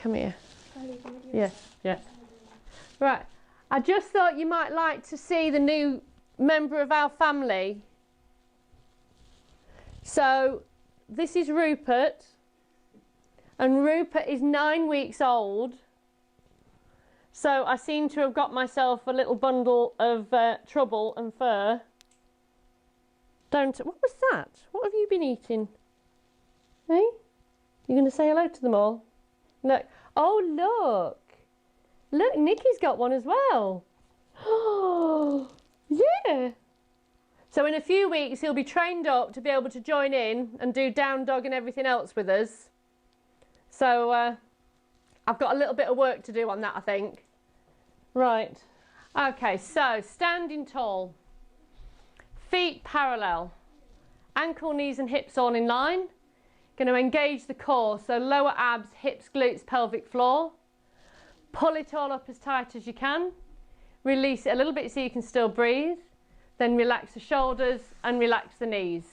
come here. Yes, yes. Right, I just thought you might like to see the new member of our family. So this is Rupert, and Rupert is 9 weeks old. So I seem to have got myself a little bundle of trouble and fur. What was that? What have you been eating? Hey? You're going to say hello to them all? Look. Oh, look. Look, Nikki's got one as well. Oh, yeah. So in a few weeks, he'll be trained up to be able to join in and do down dog and everything else with us. So I've got a little bit of work to do on that, I think. Right. Okay, so standing tall. Feet parallel. Ankle, knees and hips all in line. Going to engage the core, so lower abs, hips, glutes, pelvic floor. Pull it all up as tight as you can. Release it a little bit so you can still breathe. Then relax the shoulders and relax the knees.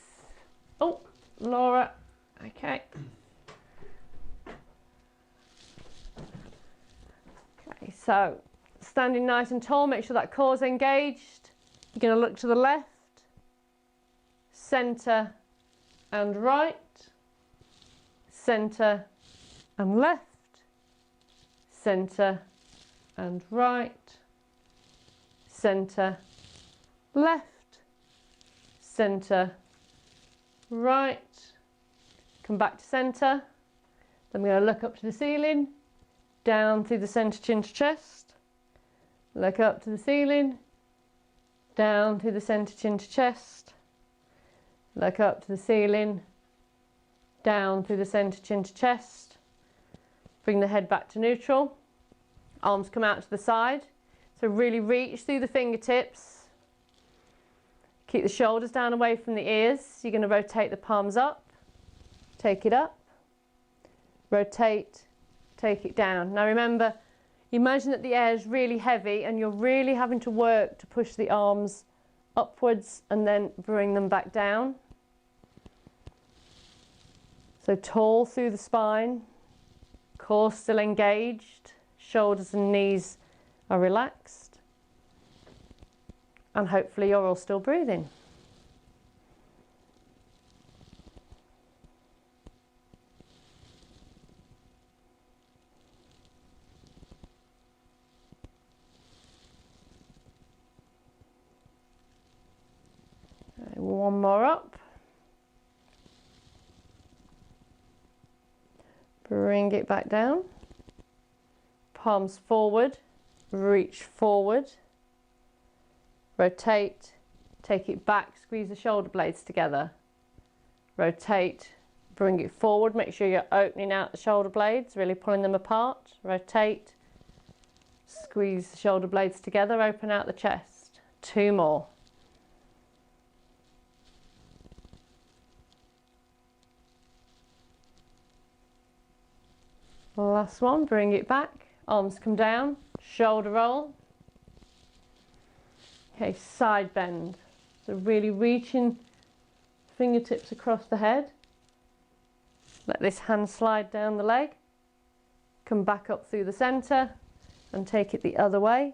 Oh, Laura. Okay. Okay, so standing nice and tall, make sure that core's engaged. You're going to look to the left, centre and right, centre and left, centre and right, centre, left, centre, right, come back to centre. Then we're going to look up to the ceiling, down through the centre, chin to chest, look up to the ceiling, down through the centre, chin to chest, look up to the ceiling, down through the centre, chin to chest. Bring the head back to neutral. Arms come out to the side. So really reach through the fingertips. Keep the shoulders down away from the ears. You're going to rotate the palms up. Take it up. Rotate. Take it down. Now remember, imagine that the air is really heavy and you're really having to work to push the arms upwards and then bring them back down. So tall through the spine, core still engaged, shoulders and knees are relaxed, and hopefully you're all still breathing. One more up. Bring it back down. Palms forward, reach forward. Rotate, take it back, squeeze the shoulder blades together. Rotate, bring it forward, make sure you're opening out the shoulder blades, really pulling them apart. Rotate, squeeze the shoulder blades together, open out the chest. 2 more. Last one, bring it back, arms come down, shoulder roll. Okay, side bend. So really reaching fingertips across the head. Let this hand slide down the leg. Come back up through the centre and take it the other way.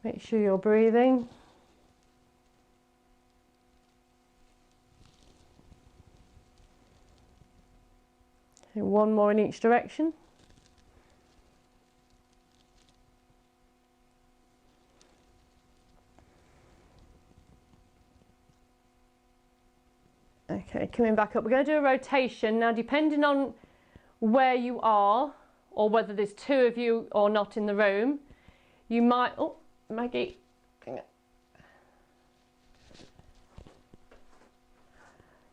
Make sure you're breathing. One more in each direction. Okay, coming back up. We're going to do a rotation. Now, depending on where you are, or whether there's 2 of you or not in the room, you might... Oh, Maggie.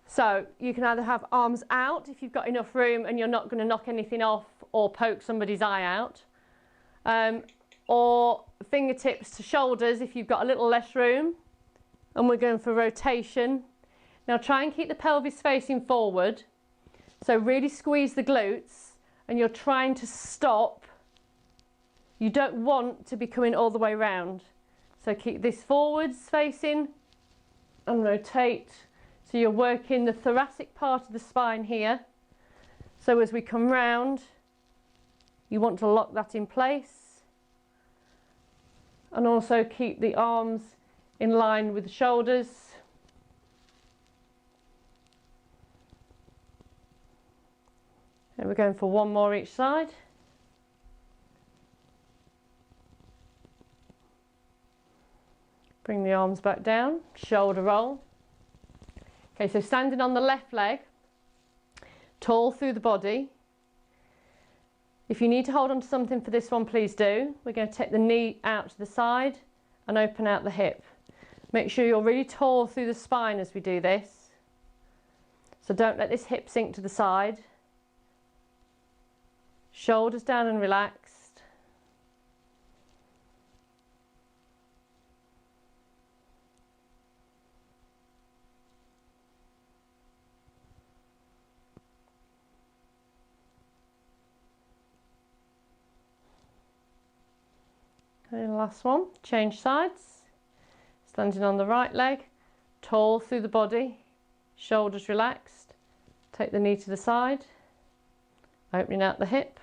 So you can either have arms out if you've got enough room and you're not going to knock anything off or poke somebody's eye out, or fingertips to shoulders if you've got a little less room. And we're going for rotation. Now try and keep the pelvis facing forward, so really squeeze the glutes, and you're trying to stop. You don't want to be coming all the way round, so keep this forwards facing and rotate. So So you're working the thoracic part of the spine here. So as we come round, you want to lock that in place and also keep the arms in line with the shoulders. And we're going for one more each side. Bring the arms back down, shoulder roll. Okay, so standing on the left leg, tall through the body. If you need to hold on to something for this one, please do. We're going to take the knee out to the side and open out the hip. Make sure you're really tall through the spine as we do this. So don't let this hip sink to the side. Shoulders down and relaxed. And last one, change sides. Standing on the right leg, tall through the body, shoulders relaxed. Take the knee to the side, opening out the hip.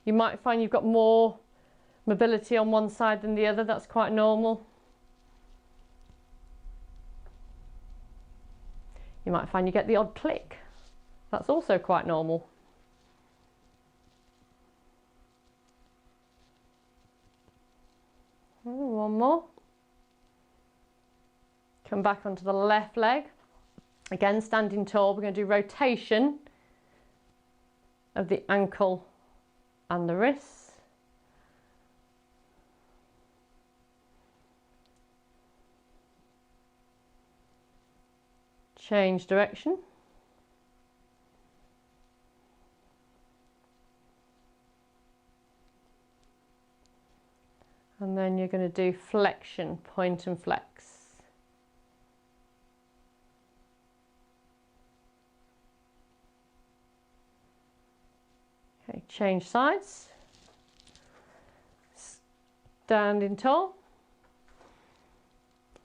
You might find you've got more mobility on one side than the other, that's quite normal. You might find you get the odd click, that's also quite normal. One more. Come back onto the left leg. Again, standing tall, we're going to do rotation of the ankle and the wrists. Change direction. And then you're going to do flexion, point and flex. Okay, change sides. Standing tall.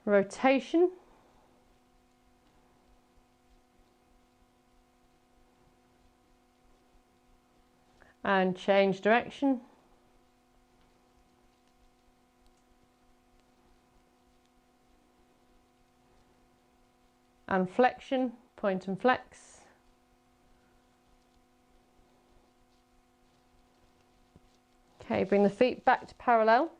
Rotation. And change direction. And flexion, point and flex. Okay, bring the feet back to parallel.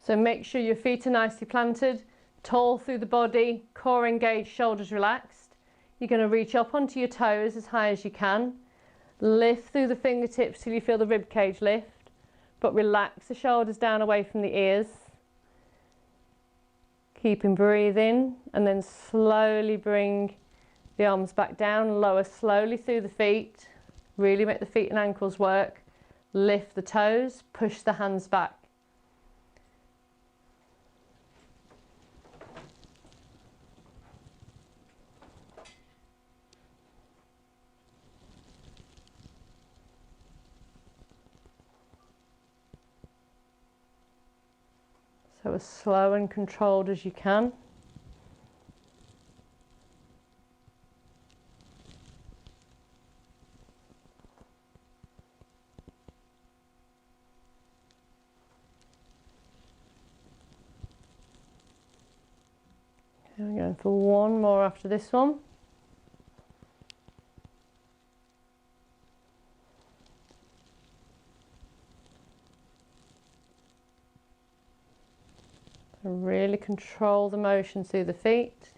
So make sure your feet are nicely planted, tall through the body, core engaged, shoulders relaxed. You're going to reach up onto your toes as high as you can. Lift through the fingertips till you feel the rib cage lift, but relax the shoulders down away from the ears. Keeping breathing, and then slowly bring the arms back down, lower slowly through the feet. Really make the feet and ankles work. Lift the toes, push the hands back. So as slow and controlled as you can. Okay, I'm going for one more after this one. And really control the motion through the feet.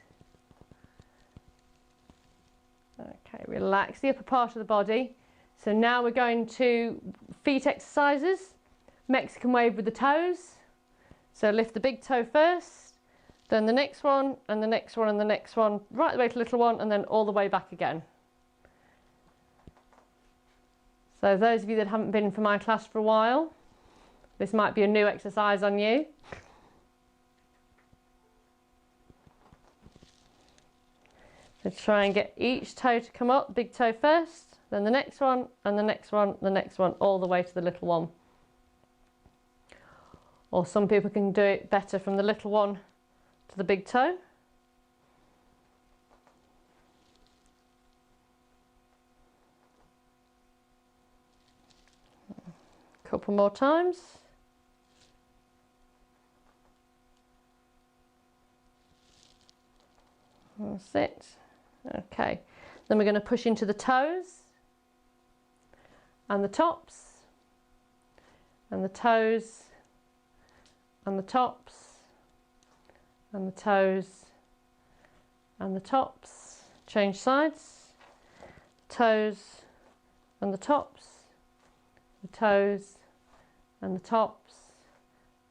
Okay, relax the upper part of the body. So now we're going to feet exercises. Mexican wave with the toes. So lift the big toe first, then the next one, and the next one, and the next one, right the way to the little one, and then all the way back again. So those of you that haven't been for my class for a while, this might be a new exercise on you. So try and get each toe to come up, big toe first, then the next one, and the next one, the next one, all the way to the little one. Or some people can do it better from the little one to the big toe. Couple more times. That's it. Okay, then we're going to push into the toes and the tops and the toes and the tops and the toes and the tops. Change sides. Toes and the tops, the toes and the tops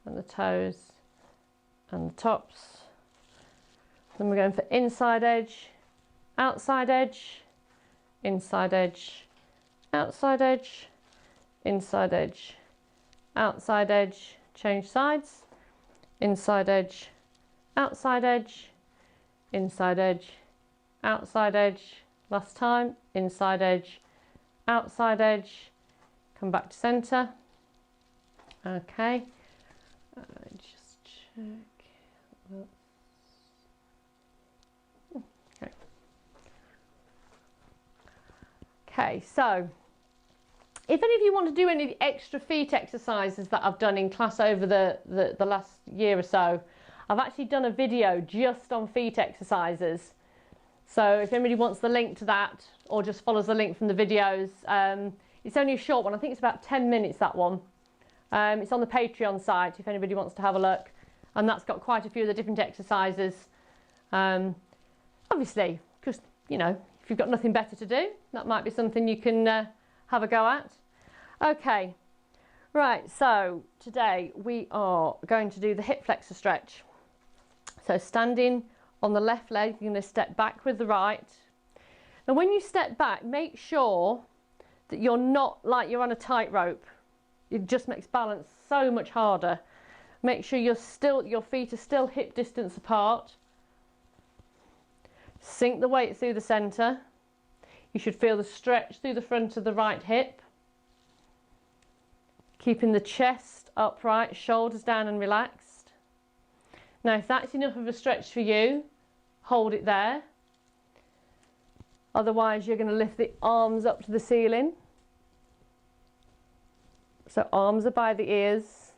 and the toes and the tops. Then we're going for inside edge, outside edge, inside edge, outside edge, inside edge, outside edge. Change sides. Inside edge, outside edge, inside edge, outside edge. Last time. Inside edge, outside edge. Come back to centre. Okay. Just check. Okay. Okay, so if any of you want to do any of the extra feet exercises that I've done in class over the last year or so, I've actually done a video just on feet exercises. So if anybody wants the link to that, or just follows the link from the videos, it's only a short one. I think it's about 10 minutes, that one. It's on the Patreon site if anybody wants to have a look. And that's got quite a few of the different exercises. Obviously, because, you know, if you've got nothing better to do, that might be something you can have a go at. Okay, right, so today we are going to do the hip flexor stretch. So standing on the left leg, you're going to step back with the right. And when you step back, make sure that you're not like you're on a tightrope. It just makes balance so much harder. Make sure your feet are still hip distance apart. Sink the weight through the centre. You should feel the stretch through the front of the right hip. Keeping the chest upright, shoulders down and relaxed. Now if that's enough of a stretch for you, hold it there. Otherwise you're going to lift the arms up to the ceiling. So arms are by the ears.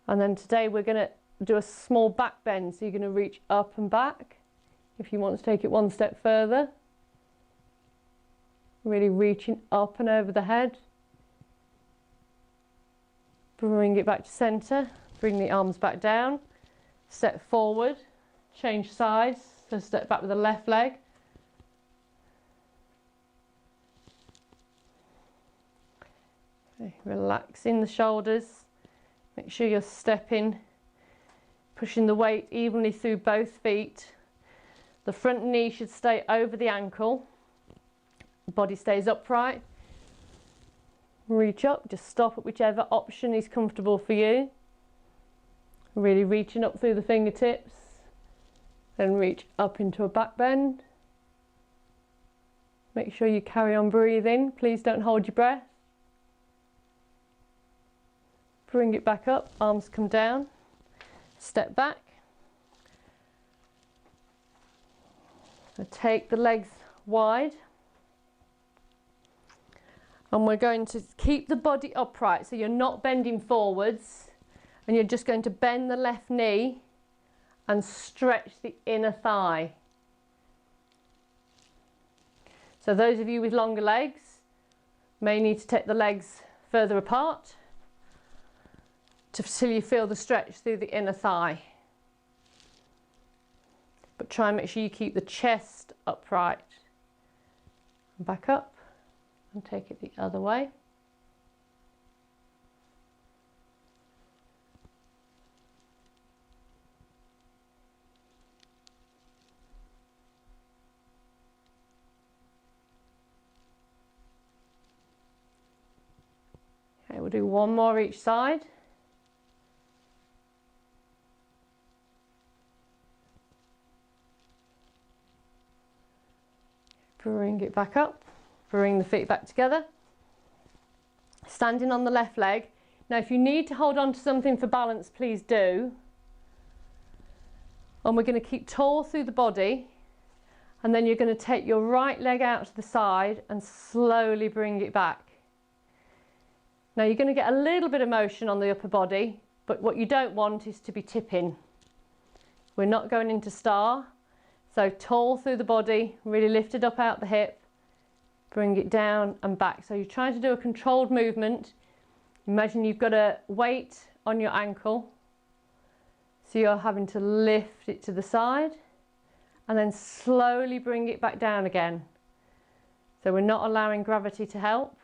And then today we're going to do a small back bend. So you're going to reach up and back. If you want to take it one step further. Really reaching up and over the head. Bring it back to centre. Bring the arms back down. Step forward. Change sides. So step back with the left leg. Okay, relaxing the shoulders. Make sure you're stepping, pushing the weight evenly through both feet. The front knee should stay over the ankle. The body stays upright. Reach up, just stop at whichever option is comfortable for you. Really reaching up through the fingertips. Then reach up into a back bend. Make sure you carry on breathing. Please don't hold your breath. Bring it back up, arms come down. Step back. So take the legs wide. And we're going to keep the body upright, so you're not bending forwards, and you're just going to bend the left knee and stretch the inner thigh. So those of you with longer legs may need to take the legs further apart till you feel the stretch through the inner thigh. But try and make sure you keep the chest upright. Back up. And take it the other way. Okay, we'll do one more each side. Bring it back up. Bring the feet back together. Standing on the left leg. Now if you need to hold on to something for balance, please do. And we're going to keep tall through the body. And then you're going to take your right leg out to the side and slowly bring it back. Now you're going to get a little bit of motion on the upper body, but what you don't want is to be tipping. We're not going into star. So tall through the body, really lift it up out the hip, bring it down and back. So you're trying to do a controlled movement. Imagine you've got a weight on your ankle. So you're having to lift it to the side and then slowly bring it back down again. So we're not allowing gravity to help.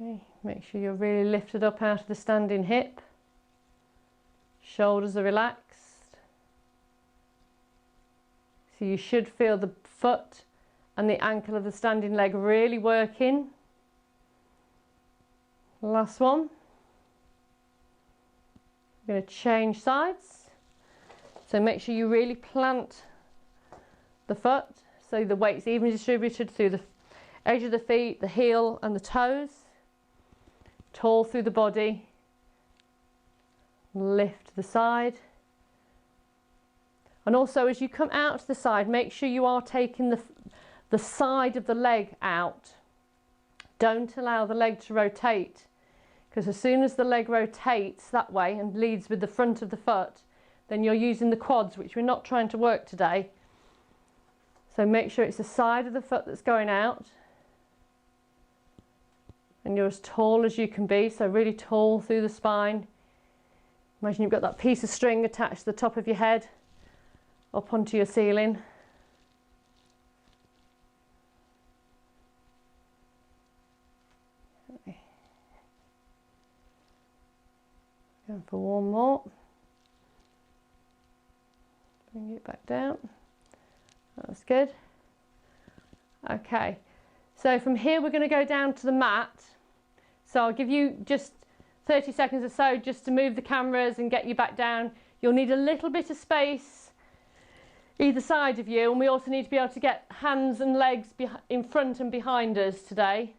Okay, make sure you're really lifted up out of the standing hip. Shoulders are relaxed. So you should feel the foot and the ankle of the standing leg really working. Last one. I'm going to change sides. So make sure you really plant the foot so the weight's evenly distributed through the edge of the feet, the heel and the toes. Tall through the body. Lift to the side. And also as you come out to the side, make sure you are taking the side of the leg out. Don't allow the leg to rotate, because as soon as the leg rotates that way and leads with the front of the foot, then you're using the quads, which we're not trying to work today. So make sure it's the side of the foot that's going out. And you're as tall as you can be, so really tall through the spine. Imagine you've got that piece of string attached to the top of your head, up onto your ceiling. Okay. Going for one more. Bring it back down. That's good. Okay. So from here we're going to go down to the mat. So I'll give you just 30 seconds or so just to move the cameras and get you back down. You'll need a little bit of space either side of you, and we also need to be able to get hands and legs in front and behind us today.